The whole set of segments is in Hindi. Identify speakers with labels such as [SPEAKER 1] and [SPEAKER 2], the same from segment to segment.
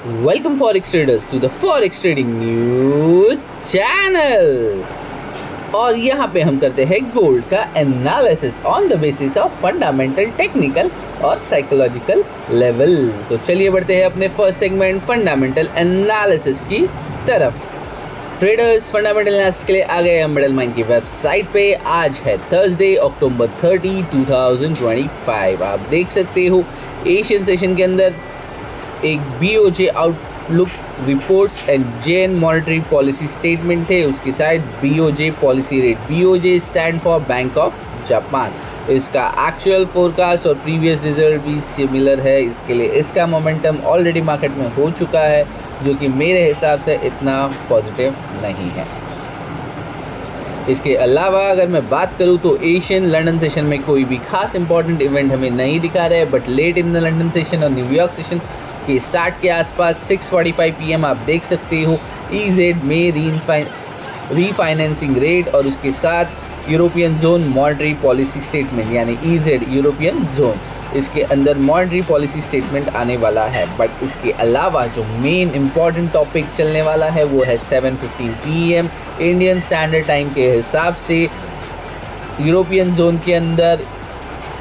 [SPEAKER 1] Welcome Forex traders to the Forex Trading News channel। और यहाँ पे हम करते हैं गोल्ड का analysis on the basis of fundamental, technical और साइकोलॉजिकल लेवल। तो चलिए बढ़ते हैं अपने फर्स्ट सेगमेंट फंडामेंटल एनालिसिस की तरफ। ट्रेडर्स फंडामेंटल एनालिसिस के लिए आ गए हम मिडल माइन की वेबसाइट पे। आज है थर्सडे अक्टूबर 30, 2025। आप देख सकते हो एशियन सेशन के अंदर एक BOJ outlook reports and JN monetary policy statement है, उसकी side BOJ policy rate. BOJ stand for bank of Japan. इसका एक्चुअल फोरकास्ट और प्रीवियस रिजल्ट भी सिमिलर है, इसके लिए इसका मोमेंटम ऑलरेडी मार्केट में हो चुका है, जो कि मेरे हिसाब से इतना पॉजिटिव नहीं है। इसके अलावा अगर मैं बात करूं तो एशियन लंदन सेशन में कोई भी खास इंपॉर्टेंट इवेंट हमें नहीं दिखा रहा है, but let in the London session और न्यूयॉर्क सेशन के स्टार्ट के आसपास 6:45 PM आप देख सकते हो EZ में रीफाइनेंसिंग रेट और उसके साथ European zone monetary policy statement यानी EZ यूरोपियन जोन, इसके अंदर मॉनेटरी पॉलिसी स्टेटमेंट आने वाला है। बट इसके अलावा जो मेन इम्पॉर्टेंट टॉपिक चलने वाला है वो है 7:15 PM इंडियन स्टैंडर्ड टाइम के हिसाब से यूरोपियन जोन के अंदर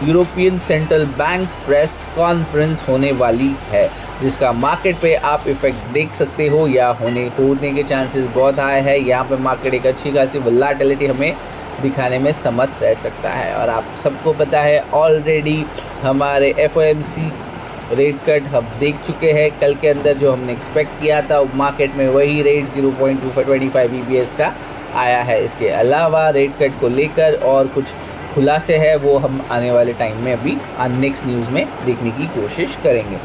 [SPEAKER 1] European central bank press conference होने वाली है, जिसका मार्केट पे आप इफेक्ट देख सकते हो या होने के चांसेस बहुत हाई है। यहाँ पे मार्केट एक अच्छी खासी वोलेटिलिटी हमें दिखाने में समर्थ रह सकता है। और आप सबको पता है ऑलरेडी हमारे FOMC रेट कट हम देख चुके हैं। कल के अंदर जो हमने एक्सपेक्ट किया था मार्केट में वही रेट 0.25 EPS का आया है। इसके अलावा रेट कट को लेकर और कुछ खुलासे है वो हम आने वाले टाइम में अभी नेक्स्ट न्यूज़ में देखने की कोशिश करेंगे।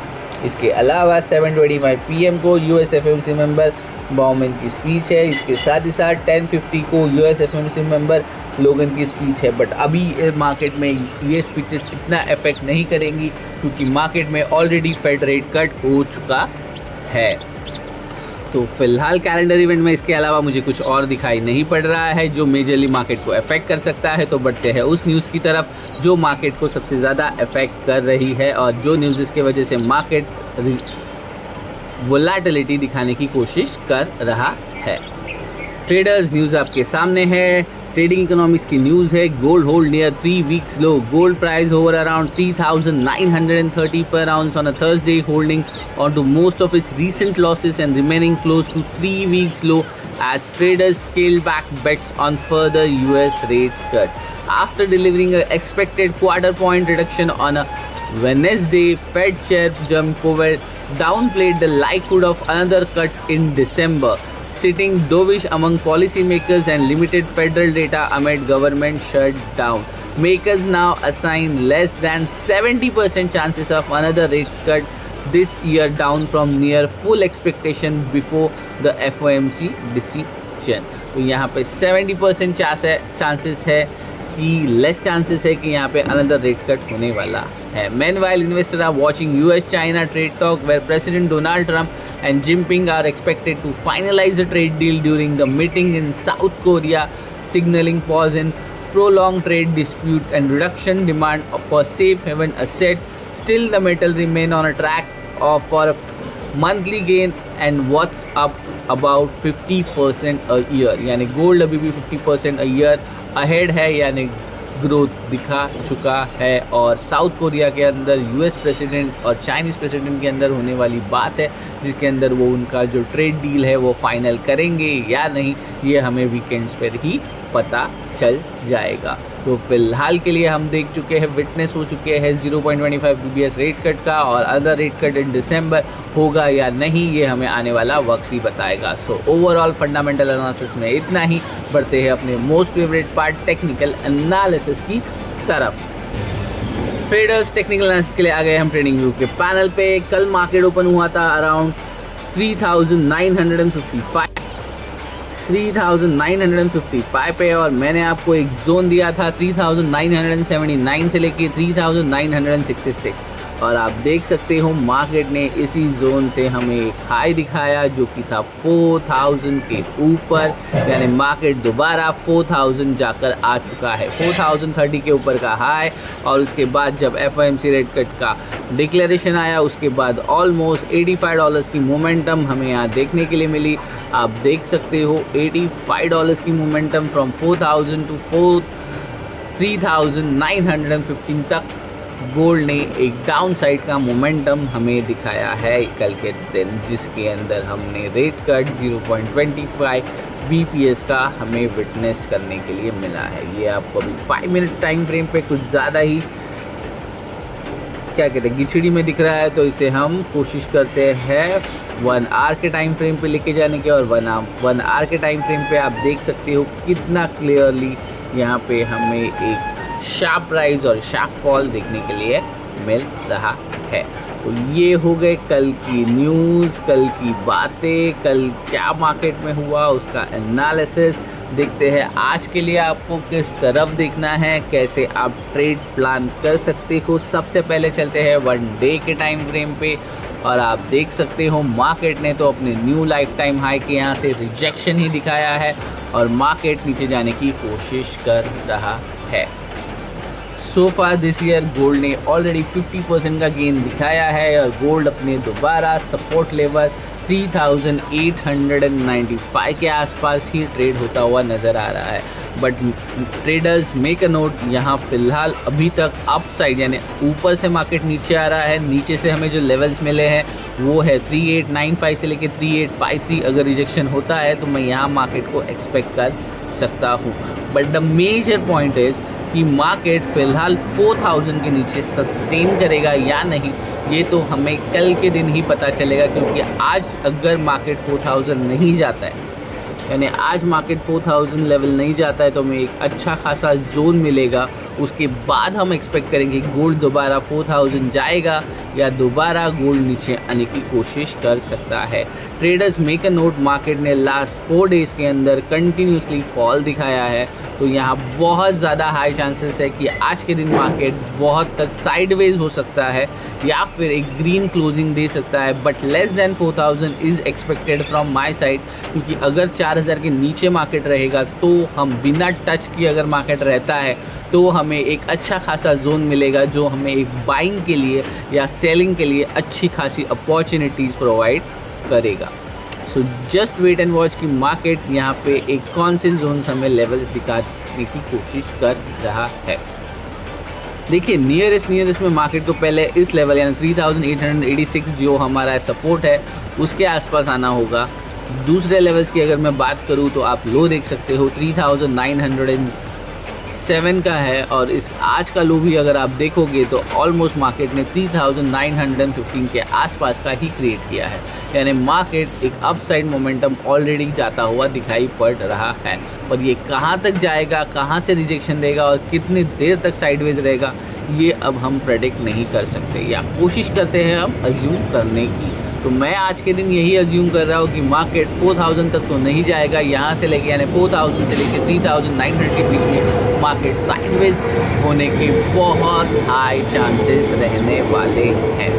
[SPEAKER 1] इसके अलावा 7:25 PM को US FOMC मेंबर बाउमैन की स्पीच है। इसके साथ ही साथ 10:50 को US FOMC मेंबर लोगन की स्पीच है। बट अभी मार्केट में ये स्पीचेस इतना इफेक्ट नहीं करेंगी, क्योंकि मार्केट में ऑलरेडी फेड रेट कट हो चुका है। तो फिलहाल कैलेंडर इवेंट में इसके अलावा मुझे कुछ और दिखाई नहीं पड़ रहा है जो मेजरली मार्केट को अफेक्ट कर सकता है। तो बढ़ते हैं उस न्यूज़ की तरफ जो मार्केट को सबसे ज़्यादा अफेक्ट कर रही है और जो न्यूज़ इसके वजह से मार्केट वोलेटिलिटी दिखाने की कोशिश कर रहा है। ट्रेडर्स न्यूज़ आपके सामने है। ट्रेडिंग इकोनॉमिक्स की न्यूज़ है। Gold hold near 3 weeks low. Gold price hover around 3,930 per ounce on a Thursday, holding on to most of its recent losses and remaining close to 3 weeks low as traders scale back bets on further US rate cut. After delivering an expected quarter point reduction on a Wednesday, Fed Chair Jerome Powell downplayed the likelihood of another cut in December, sitting dovish among policymakers and limited federal data amid government shutdown. Makers now assign less than 70% chances of another rate cut this year, down from near full expectation before the FOMC decision. तो यहाँ पे 70% चांसेस है कि लेस चांसेस है कि यहाँ पे अनदर रेट कट होने वाला है। Meanwhile, investors are watching US-China trade talk where President Donald Trump and Jinping are expected to finalize the trade deal during the meeting in South Korea, signaling pause in prolonged trade dispute and reduction demand for safe haven asset. Still, the metal remain on a track for a monthly gain and what's up about 50% a year, यानी गोल्ड अभी भी 50% a year अहेड है, यानी ग्रोथ दिखा चुका है। और साउथ कोरिया के अंदर US प्रेसिडेंट और चाइनीज़ प्रेसिडेंट के अंदर होने वाली बात है, जिसके अंदर वो उनका जो ट्रेड डील है वो फाइनल करेंगे या नहीं, ये हमें वीकेंड्स पर ही पता चल जाएगा। तो फिलहाल के लिए हम देख चुके हैं, विटनेस हो चुके हैं 0.25 BPS रेट कट का, और अदर रेट कट इन दिसंबर होगा या नहीं ये हमें आने वाला वक्त ही बताएगा। सो ओवरऑल फंडामेंटल एनालिसिस में इतना ही। बढ़ते हैं अपने most favourite part technical analysis की तरफ। ट्रेडर्स टेक्निकल एनालिसिस के लिए आ गए हम ट्रेडिंग व्यू के पैनल पे। कल मार्केट ओपन हुआ था अराउंड 3,955 पे, और मैंने आपको एक जोन दिया था 3,979 से लेके 3,966। और आप देख सकते हो मार्केट ने इसी जोन से हमें एक हाई दिखाया जो कि था 4000 के ऊपर, यानी मार्केट दोबारा 4000 जाकर आ चुका है। 4030 के ऊपर का हाई, और उसके बाद जब FOMC रेट कट का डिक्लेरेशन आया उसके बाद ऑलमोस्ट $85 की मोमेंटम हमें यहाँ देखने के लिए मिली। आप देख सकते हो $85 की मोमेंटम फ्रॉम 4000 टू 3915 तक गोल्ड ने एक डाउन साइड का मोमेंटम हमें दिखाया है कल के दिन, जिसके अंदर हमने रेट कट 0.25 BPS का हमें विटनेस करने के लिए मिला है। ये आपको अभी 5 मिनट्स टाइम फ्रेम पे कुछ ज़्यादा ही क्या कहते हैं गिचड़ी में दिख रहा है, तो इसे हम कोशिश करते हैं 1 आवर के टाइम फ्रेम पे लेके जाने के। और 1 आवर के टाइम फ्रेम पे आप देख सकते हो कितना क्लियरली यहाँ पे हमें एक शार्प राइज और शार्प फॉल देखने के लिए मिल रहा है। तो ये हो गए कल की न्यूज़, कल की बातें, कल क्या मार्केट में हुआ उसका एनालिसिस। देखते हैं आज के लिए आपको किस तरफ देखना है, कैसे आप ट्रेड प्लान कर सकते हो। सबसे पहले चलते हैं 1 डे के टाइम फ्रेम पे, और आप देख सकते हो मार्केट ने तो अपने न्यू लाइफ टाइम हाई के यहाँ से रिजेक्शन ही दिखाया है और मार्केट नीचे जाने की कोशिश कर रहा है। सो फार दिस ईयर गोल्ड ने ऑलरेडी 50% का गेन दिखाया है और गोल्ड अपने दोबारा सपोर्ट लेवल 3895 के आसपास ही ट्रेड होता हुआ नज़र आ रहा है। But traders make a note, यहाँ फ़िलहाल अभी तक अप साइड यानी ऊपर से मार्केट नीचे आ रहा है। नीचे से हमें जो लेवल्स मिले हैं वो है 3895 से लेके 3853। अगर रिजेक्शन होता है तो मैं यहाँ मार्केट को एक्सपेक्ट कर सकता हूँ। But the major point is कि मार्केट फ़िलहाल 4000 के नीचे सस्टेन करेगा या नहीं, ये तो हमें कल के दिन ही पता चलेगा। क्योंकि आज अगर मार्केट 4000 नहीं जाता है, यानी आज मार्केट 4000 लेवल नहीं जाता है, तो हमें एक अच्छा खासा जोन मिलेगा। उसके बाद हम एक्सपेक्ट करेंगे गोल्ड दोबारा 4000 जाएगा या दोबारा गोल्ड नीचे आने की कोशिश कर सकता है। Traders make a note, market ने लास्ट 4 डेज़ के अंदर कंटिन्यूसली फॉल दिखाया है, तो यहाँ बहुत ज़्यादा हाई चांसेस है कि आज के दिन मार्केट बहुत तक साइडवेज हो सकता है या फिर एक ग्रीन क्लोजिंग दे सकता है। But less than 4000 is expected from my side, क्योंकि अगर 4000 के नीचे मार्केट रहेगा तो हम बिना टच किए अगर मार्केट रहता है तो हमें एक अच्छा खासा जोन मिलेगा जो हमें एक बाइंग के लिए या सेलिंग के लिए अच्छी खासी अपॉर्चुनिटीज़ प्रोवाइड करेगा। So just wait and watch कि मार्केट यहाँ पे एक कौन से जोन हमें लेवल्स दिखाने की कोशिश कर रहा है। देखिए नियरेस्ट में मार्केट को पहले इस लेवल यानी 3886 जो हमारा सपोर्ट है उसके आसपास आना होगा। दूसरे लेवल्स की अगर मैं बात करूँ तो आप लो देख सकते हो 3907 का है, और इस आज का लो भी अगर आप देखोगे तो ऑलमोस्ट मार्केट ने 3915 के आसपास का ही क्रिएट किया है। यानी मार्केट एक अपसाइड मोमेंटम ऑलरेडी जाता हुआ दिखाई पड़ रहा है, और ये कहाँ तक जाएगा, कहाँ से रिजेक्शन देगा और कितनी देर तक साइडवेज रहेगा ये अब हम प्रेडिक्ट नहीं कर सकते, या कोशिश करते हैं हम अज्यूम करने की। तो मैं आज के दिन यही अज्यूम कर रहा हूँ कि मार्केट 4000 तक तो नहीं जाएगा, यहाँ से लेके यानी 4000 से लेके 3900 के बीच में मार्केट साइडवेज होने के बहुत हाई चांसेस रहने वाले हैं।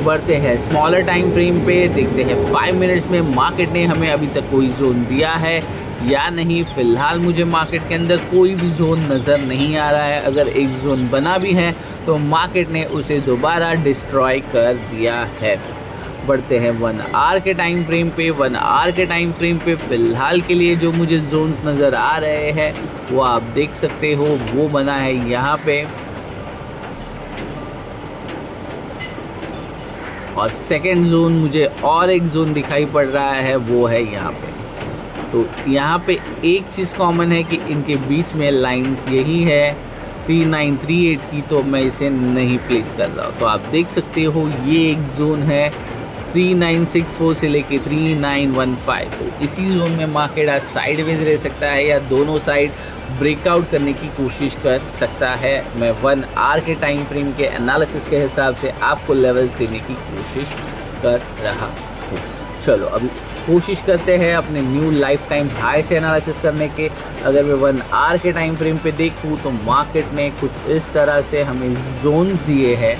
[SPEAKER 1] बढ़ते हैं स्मॉलर टाइम फ्रेम पे, देखते हैं 5 मिनट्स में मार्केट ने हमें अभी तक कोई जोन दिया है या नहीं। फ़िलहाल मुझे मार्केट के अंदर कोई भी जोन नज़र नहीं आ रहा है। अगर एक जोन बना भी है तो मार्केट ने उसे दोबारा डिस्ट्रॉय कर दिया है। बढ़ते हैं 1 आवर के टाइम फ्रेम पे। 1 आवर के टाइम फ्रेम पे फ़िलहाल के लिए जो मुझे जोन्स नज़र आ रहे हैं वो आप देख सकते हो, वो बना है यहाँ पे, और सेकंड जोन मुझे और एक जोन दिखाई पड़ रहा है वो है यहाँ पे। तो यहाँ पे एक चीज़ कॉमन है कि इनके बीच में लाइंस यही है 3938 की, तो मैं इसे नहीं प्लेस कर रहा हूँ। तो आप देख सकते हो ये एक जोन है 3964 से लेके 3915, तो इसी जोन में मार्केट आज साइडवेज रह सकता है या दोनों साइड ब्रेकआउट करने की कोशिश कर सकता है। मैं 1 आवर के टाइम फ्रेम के एनालिसिस के हिसाब से आपको लेवल्स देने की कोशिश कर रहा हूँ। चलो अभी कोशिश करते हैं अपने न्यू लाइफ टाइम हाई से एनालिसिस करने के। अगर मैं 1 आवर के टाइम फ्रेम पे देखूँ तो मार्केट ने कुछ इस तरह से हमें जोन दिए हैं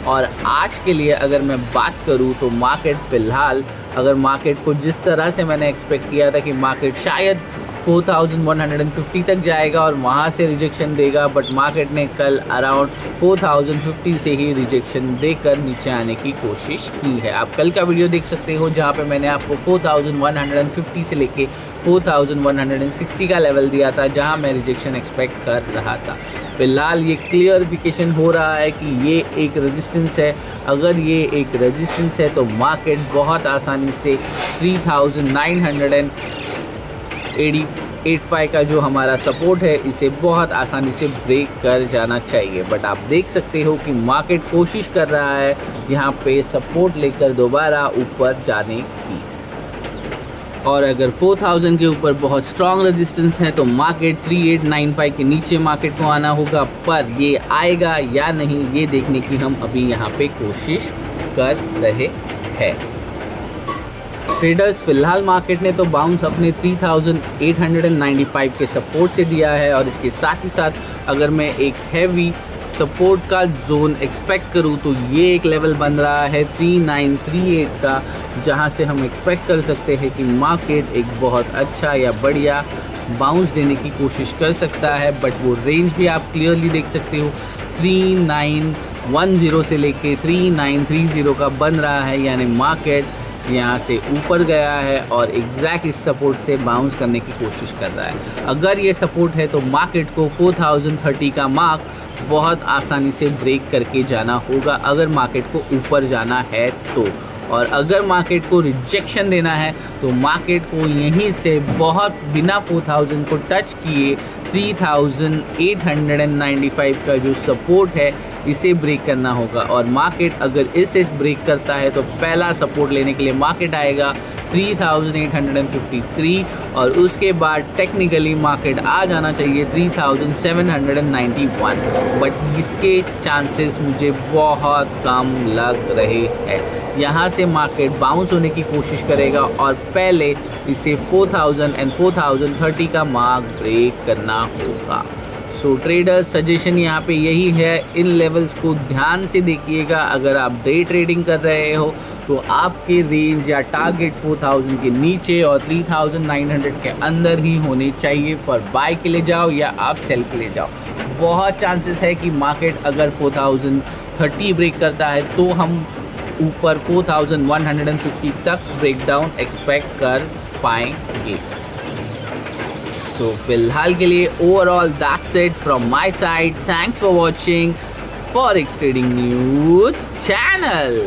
[SPEAKER 1] और आज के लिए अगर मैं बात करूं तो मार्केट फ़िलहाल, अगर मार्केट को जिस तरह से मैंने एक्सपेक्ट किया था कि मार्केट शायद 4150 तक जाएगा और वहाँ से रिजेक्शन देगा, बट मार्केट ने कल अराउंड 4050 से ही रिजेक्शन देकर नीचे आने की कोशिश की है। आप कल का वीडियो देख सकते हो जहाँ पे मैंने आपको 4150 से लेके 4160 का लेवल दिया था, जहाँ मैं रिजेक्शन एक्सपेक्ट कर रहा था। फ़िलहाल ये क्लियरिफिकेशन हो रहा है कि ये एक रेजिस्टेंस है। अगर ये एक रेजिस्टेंस है तो मार्केट बहुत आसानी से 3985 का जो हमारा सपोर्ट है, इसे बहुत आसानी से ब्रेक कर जाना चाहिए। बट आप देख सकते हो कि मार्केट कोशिश कर रहा है यहाँ पे सपोर्ट लेकर दोबारा ऊपर जाने की। और अगर 4000 के ऊपर बहुत स्ट्रॉन्ग रेजिस्टेंस है तो मार्केट 3895 के नीचे मार्केट को आना होगा, पर ये आएगा या नहीं ये देखने की हम अभी यहाँ पे कोशिश कर रहे हैं। ट्रेडर्स, फिलहाल मार्केट ने तो बाउंस अपने 3895 के सपोर्ट से दिया है, और इसके साथ ही साथ अगर मैं एक हैवी सपोर्ट का जोन एक्सपेक्ट करूं तो ये एक लेवल बन रहा है 3938 का, जहां से हम एक्सपेक्ट कर सकते हैं कि मार्केट एक बहुत अच्छा या बढ़िया बाउंस देने की कोशिश कर सकता है। बट वो रेंज भी आप क्लियरली देख सकते हो, 3910 से लेके 3930 का बन रहा है, यानी मार्केट यहाँ से ऊपर गया है और एग्जैक्ट इस सपोर्ट से बाउंस करने की कोशिश कर रहा है। अगर ये सपोर्ट है तो मार्केट को 4030 का मार्क बहुत आसानी से ब्रेक करके जाना होगा अगर मार्केट को ऊपर जाना है तो। और अगर मार्केट को रिजेक्शन देना है तो मार्केट को यहीं से बहुत बिना 4000 को टच किए 3895 का जो सपोर्ट है इसे ब्रेक करना होगा। और मार्केट अगर इसे ब्रेक करता है तो पहला सपोर्ट लेने के लिए मार्केट आएगा 3853 और उसके बाद टेक्निकली मार्केट आ जाना चाहिए 3791, बट इसके चांसेस मुझे बहुत कम लग रहे हैं। यहाँ से मार्केट बाउंस होने की कोशिश करेगा और पहले इसे 4000 एंड 4030 का मार्क ब्रेक करना होगा। सो ट्रेडर्स, सजेशन यहाँ पे यही है, इन लेवल्स को ध्यान से देखिएगा। अगर आप डे ट्रेडिंग कर रहे हो तो आपके रेंज या टारगेट्स 4000 के नीचे और 3900 के अंदर ही होने चाहिए। फॉर बाय के लिए जाओ या आप सेल के लिए जाओ। बहुत चांसेस है कि मार्केट अगर 4030 ब्रेक करता है तो हम ऊपर 4150 तक ब्रेकडाउन एक्सपेक्ट कर पाएंगे। सो फिलहाल के लिए overall that's it from my side. Thanks for watching forex trading news channel.